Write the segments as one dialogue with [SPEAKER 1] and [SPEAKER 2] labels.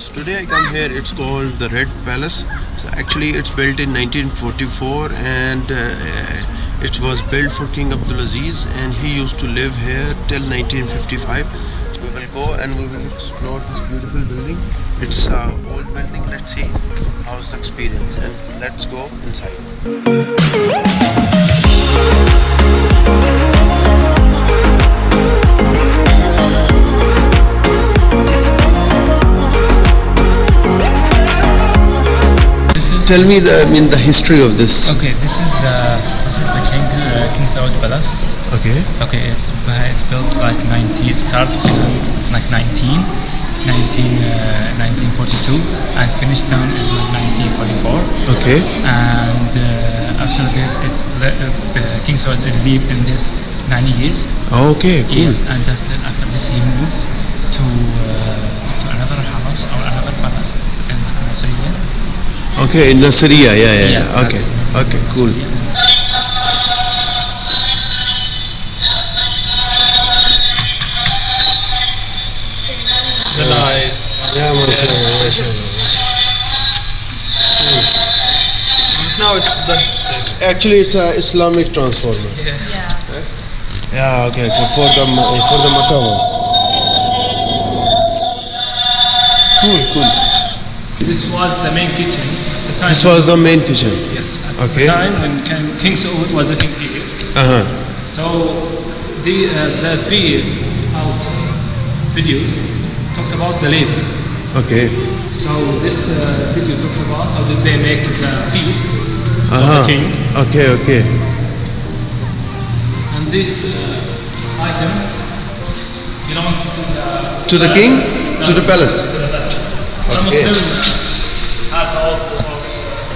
[SPEAKER 1] So today I come here, it's called the Red Palace. So actually it's built in 1944 and it was built for King Abdul Aziz and he used to live here till 1955. So we will go and we will explore this beautiful building. It's an old building. Let's see how's the experience and let's go inside. Tell me the history of this.
[SPEAKER 2] Okay, this is the King Saud Palace.
[SPEAKER 1] Okay.
[SPEAKER 2] Okay, it's built like 1942 and finished down is like 1944.
[SPEAKER 1] Okay.
[SPEAKER 2] And after this, King Saud lived in this 9 years.
[SPEAKER 1] Okay. Cool.
[SPEAKER 2] Yes, and after this he moved to another house or another palace in Syria.
[SPEAKER 1] Okay, in Nasiriya, yeah.
[SPEAKER 2] Yes,
[SPEAKER 1] okay, cool.
[SPEAKER 2] The lights.
[SPEAKER 1] Yeah, mashallah.
[SPEAKER 2] Now it's done.
[SPEAKER 1] Actually, it's a Islamic transformer. Yeah. Okay. For the Makkah one. Cool.
[SPEAKER 2] This was the main kitchen.
[SPEAKER 1] This was the main kitchen.
[SPEAKER 2] Yes.
[SPEAKER 1] Okay.
[SPEAKER 2] At the time when King Saud was the king here. So the three out videos talks about the labors.
[SPEAKER 1] Okay.
[SPEAKER 2] So this video talks about how did they make the feast for the king.
[SPEAKER 1] Okay.
[SPEAKER 2] And these items belongs
[SPEAKER 1] To the king? To the palace?
[SPEAKER 2] To the palace. Some of them has all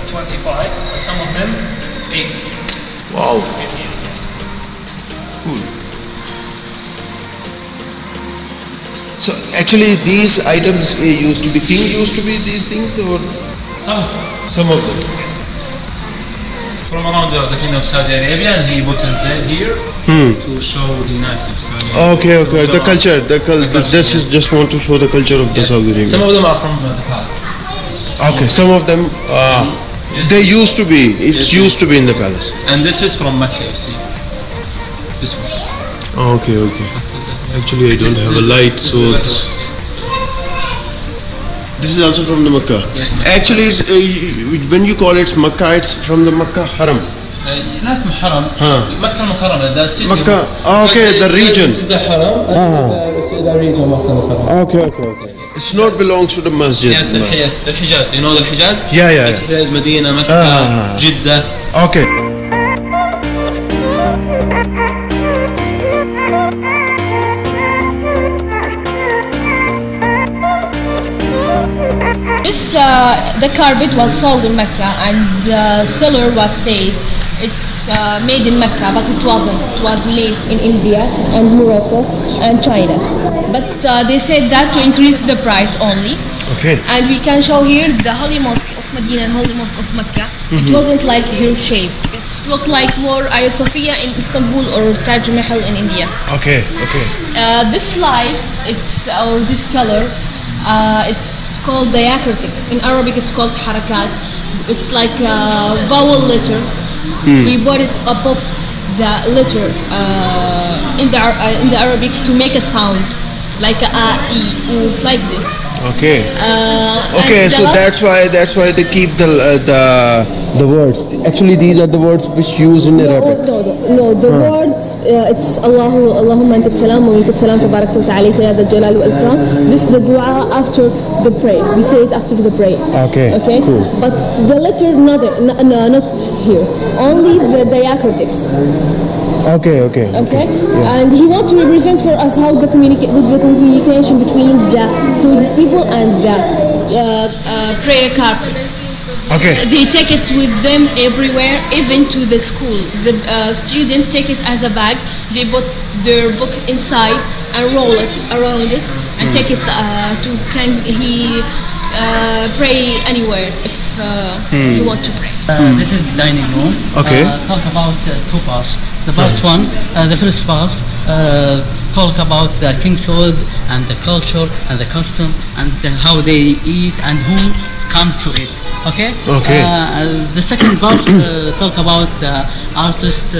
[SPEAKER 2] 25, and some of them 80.
[SPEAKER 1] Wow.
[SPEAKER 2] 80 years, yes.
[SPEAKER 1] Cool. So actually these items used to be, king used to be these things or?
[SPEAKER 2] Some of them.
[SPEAKER 1] Some of them.
[SPEAKER 2] Yes. From around the kingdom of Saudi Arabia, and he brought it here to show the United States.
[SPEAKER 1] Okay. The culture. This is just want to show the culture of the Saudi Arabia.
[SPEAKER 2] Some of them are from the palace.
[SPEAKER 1] Okay, some of them they used to be. It's used to be in the palace.
[SPEAKER 2] And this is from Mecca. You see, this one.
[SPEAKER 1] Okay. Actually, I don't have a light, so it's. This is also from the Makkah.
[SPEAKER 2] Yes.
[SPEAKER 1] Actually, it's when you call it Makkah, it's from the Makkah Haram.
[SPEAKER 2] Not Haram. Makkah Mukarramah, the city.
[SPEAKER 1] Makkah. Okay, the region.
[SPEAKER 2] This is the Haram. This is the region Makkah Mukarramah.
[SPEAKER 1] Okay. It's not belongs to the masjid.
[SPEAKER 2] Yes, the Hijaz. You know the Hijaz?
[SPEAKER 1] Yeah.
[SPEAKER 2] It's Hijaz, Medina, Makkah, Jeddah.
[SPEAKER 1] Okay.
[SPEAKER 3] The carpet was sold in Mecca and the seller was said it's made in Mecca, but it wasn't. It was made in India and Morocco and China. But they said that to increase the price only.
[SPEAKER 1] Okay.
[SPEAKER 3] And we can show here the Holy Mosque of Medina and Holy Mosque of Mecca. It wasn't like her shape. It looked like more Hagia Sophia in Istanbul or Taj Mahal in India.
[SPEAKER 1] Okay.
[SPEAKER 3] This lights, or this colors, it's called diacritics. In Arabic, it's called harakat. It's like a vowel letter. We put it above the letter in the Arabic to make a sound, like a e, u, like this.
[SPEAKER 1] Okay. So that's why they keep the words. Actually, these are the words which used in Arabic.
[SPEAKER 3] No. The words it's Allahumma anta salam wa minka salam tabarakta wa ta'ala ya dhal jalal wal ikram. This is the dua after the prayer. We say it after the prayer.
[SPEAKER 1] Okay.
[SPEAKER 3] Cool. But the letter not here. Only the diacritics.
[SPEAKER 1] Okay.
[SPEAKER 3] Yeah. And he wants to represent for us how the communication between the Swedish people and the prayer carpet.
[SPEAKER 1] Okay.
[SPEAKER 3] They take it with them everywhere, even to the school. The students take it as a bag. They put their book inside and roll it around it and take it to can he pray anywhere if he want to pray.
[SPEAKER 4] This is dining room.
[SPEAKER 1] Okay.
[SPEAKER 4] Talk about two parts. The first one, the first part, talk about King Saud and the culture and the custom and how they eat and who comes to it. Okay.
[SPEAKER 1] Okay.
[SPEAKER 4] The second part talk about artist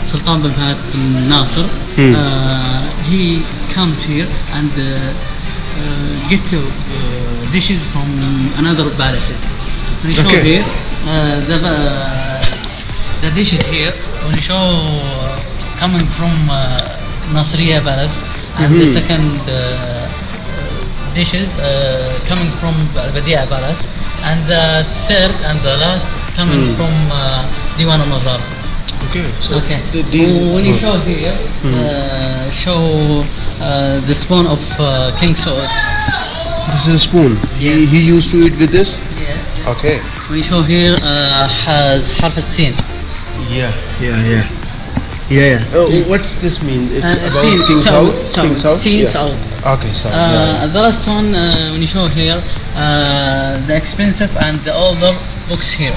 [SPEAKER 4] Sultan Bin Fahad Nasser. He comes here and get dishes from another palaces. When you show
[SPEAKER 1] Okay.
[SPEAKER 4] here the dishes here. When you show coming from Nasriya Palace, and the second dishes coming from Badia Palace, and the third and the last coming from Diwan al-Mazar.
[SPEAKER 1] Okay. So
[SPEAKER 4] Okay.
[SPEAKER 1] these.
[SPEAKER 4] When you show here, show the spoon of King Saud.
[SPEAKER 1] This is a spoon.
[SPEAKER 4] Yes.
[SPEAKER 1] He used to eat with this.
[SPEAKER 4] Yes.
[SPEAKER 1] Okay.
[SPEAKER 4] When you show here has حرف السين.
[SPEAKER 1] Yeah. Oh, what's this mean? It's about
[SPEAKER 4] Sin,
[SPEAKER 1] King Saud. King Saud.
[SPEAKER 4] Sin,
[SPEAKER 1] Yeah.
[SPEAKER 4] Saud.
[SPEAKER 1] Okay, Saud.
[SPEAKER 4] The last one, when you show here, the expensive and the older books here.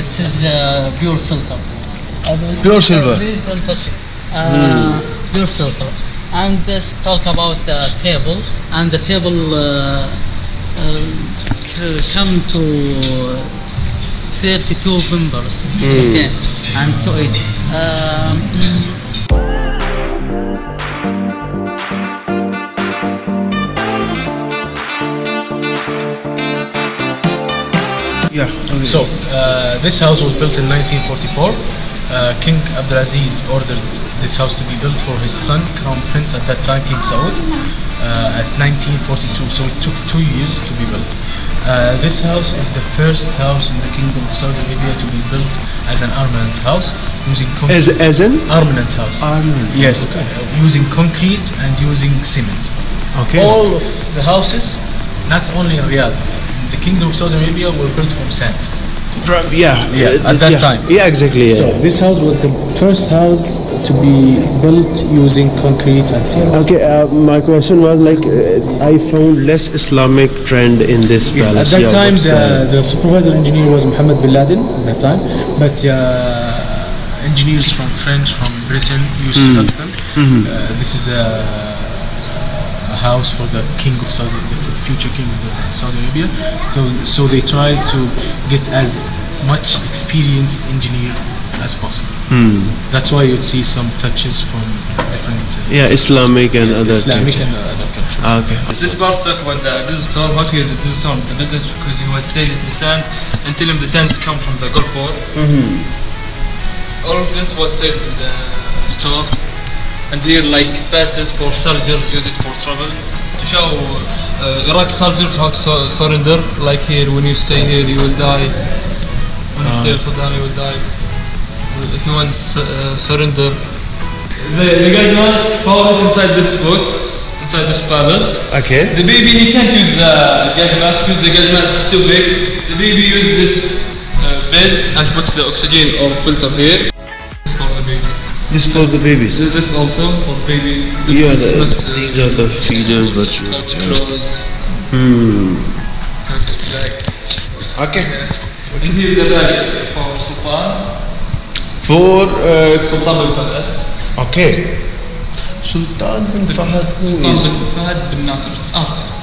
[SPEAKER 4] It is pure silver.
[SPEAKER 1] Pure silver.
[SPEAKER 4] Please don't touch it. Pure silver. And let's talk about the table. And the table come to 32 members. Okay. And to it.
[SPEAKER 1] Yeah. Okay.
[SPEAKER 2] So, this house was built in 1944. King Abdul Aziz ordered this house to be built for his son, Crown Prince at that time, King Saud, at 1942. So it took 2 years to be built. This house is the first house in the Kingdom of Saudi Arabia to be built as an armament house using concrete.
[SPEAKER 1] As an
[SPEAKER 2] Armament house.
[SPEAKER 1] armament.
[SPEAKER 2] Yes, using concrete and using cement.
[SPEAKER 1] Okay.
[SPEAKER 2] All of the houses, not only in Riyadh, in the Kingdom of Saudi Arabia, were built from sand.
[SPEAKER 1] At
[SPEAKER 2] that time.
[SPEAKER 1] Yeah, exactly. Yeah.
[SPEAKER 2] So this house was the first house to be built using concrete and cement.
[SPEAKER 1] Okay, my question was like, I found less Islamic trend in this
[SPEAKER 2] Yes,
[SPEAKER 1] palace.
[SPEAKER 2] at that
[SPEAKER 1] Yeah,
[SPEAKER 2] time
[SPEAKER 1] what's
[SPEAKER 2] the supervisor engineer was Mohammed bin Laden at that time, but engineers from French, from Britain used to help them. This is a house for the king of Saudi, for the future king of Saudi Arabia. So they tried to get as much experienced engineer as possible. That's why you'd see some touches from different
[SPEAKER 1] Islamic and other
[SPEAKER 2] Islamic
[SPEAKER 1] cultures.
[SPEAKER 2] and other cultures.
[SPEAKER 1] Okay.
[SPEAKER 5] This part talk about the business storm, how to get the business storm, the business, because you was saying the sand and tell him the sands come from the Gulf War. All of this was said in the store, and here like passes for soldiers use it for travel to show Iraq soldiers how to surrender. Like here, when you stay here, you will die. When you stay in Saddam, you will die. If you want surrender, the guy's mask found inside this book, inside this palace.
[SPEAKER 1] Okay.
[SPEAKER 5] The baby, he can't use the gas mask because the gas mask is too big. The baby used this bed and put the oxygen or filter here. It's for the baby.
[SPEAKER 1] This for the babies.
[SPEAKER 5] This also for babies.
[SPEAKER 1] Yeah,
[SPEAKER 5] It's not,
[SPEAKER 1] these are the feeders, but
[SPEAKER 5] not clothes.
[SPEAKER 1] okay.
[SPEAKER 5] And here the bag for Sultan.
[SPEAKER 1] For
[SPEAKER 5] Sultan Bin Fahad.
[SPEAKER 1] okay, Sultan Bin Fahad, who
[SPEAKER 5] Sultan
[SPEAKER 1] is?
[SPEAKER 5] Bin Fahad bin Nasser, it's artist.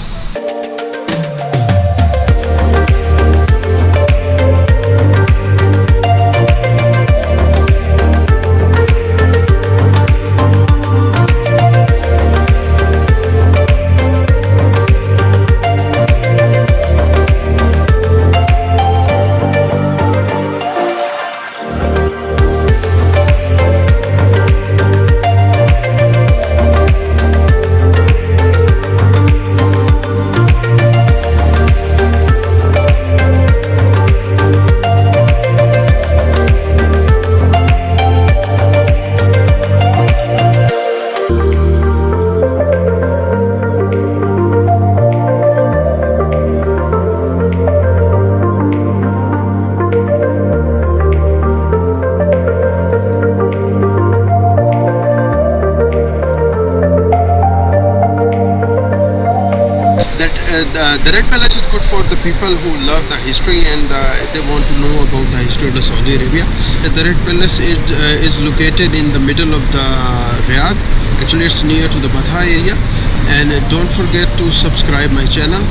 [SPEAKER 1] The Red Palace is good for the people who love the history and they want to know about the history of the Saudi Arabia. The Red Palace is located in the middle of the Riyadh. Actually, it's near to the Batha area. And don't forget to subscribe my channel.